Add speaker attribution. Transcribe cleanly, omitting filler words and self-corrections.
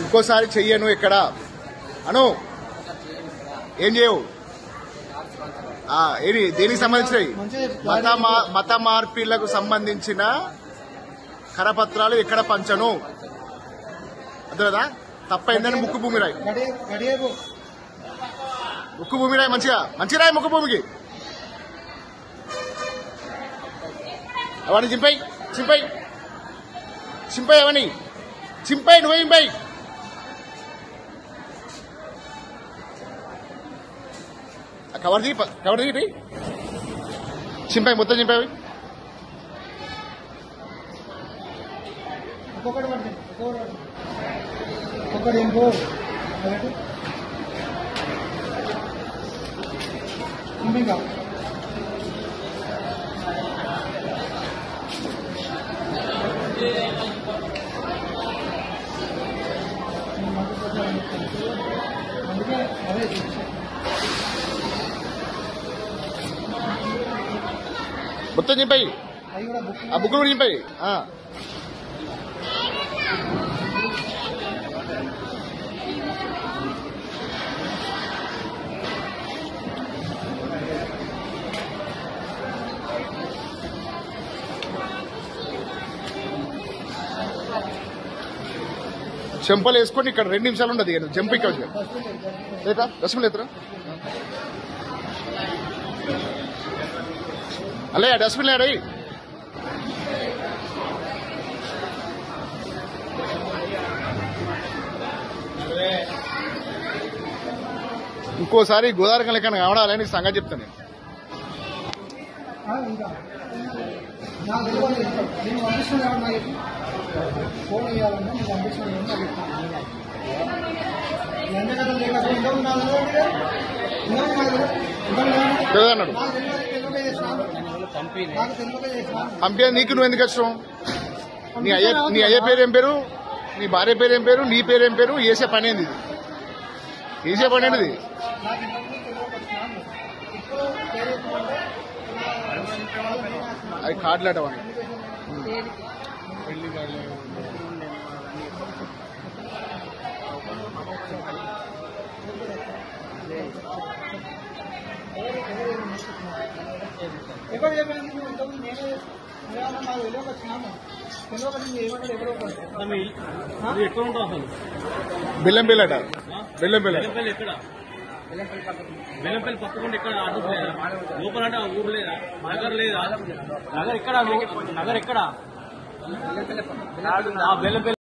Speaker 1: ఇంకోసారి చెయ్యను ఎక్కడ అను ఏం చేయవు ఏది దేనికి సంబంధించినవి మత మార్పిళ్లకు సంబంధించిన కరపత్రాలు ఎక్కడ పంచను అర్థదా తప్పైందని ముక్కు భూమి రాయి ముక్కు భూమి రాయి మంచిగా రాయి ముక్కు భూమికి అవన్నీ చింపై అవన్నీ చింపై నువ్వే చింపై కవర్ దిగి చింపై మొత్తం చింపై మొత్తం చింపై ఆ బుక్ కూడా చింపై చెంపలు వేసుకొని ఇక్కడ 2 నిమిషాలు ఉండదు ఇక జంప్ ఇక్కడ లేదా రసం లేదురా అలే డస్ట్బిన్ లేడా ఇంకోసారి గోదావరి లెక్క కావడాలని నీకు సంగతి చెప్తాను అన్నాడు పంపే నీకు నువ్వు ఎందుకు వచ్చావు నీ అయ్య పేరు ఏం పేరు నీ భార్య పేరు ఏం పేరు నీ పేరు ఏం పేరు వేసే పని ఏంది వేసే పని ఏంటిది అది కార్డులాట పెళ్లి కార్డు బెల్లంపల్లి అట బెల్లంపల్లి
Speaker 2: బెల్లంపల్లి పక్కకుండా ఇక్కడ లోపల అంటే ఊరు లేదా నగర్ లేదా నగర్ ఎక్కడ బెల్లంపల్లి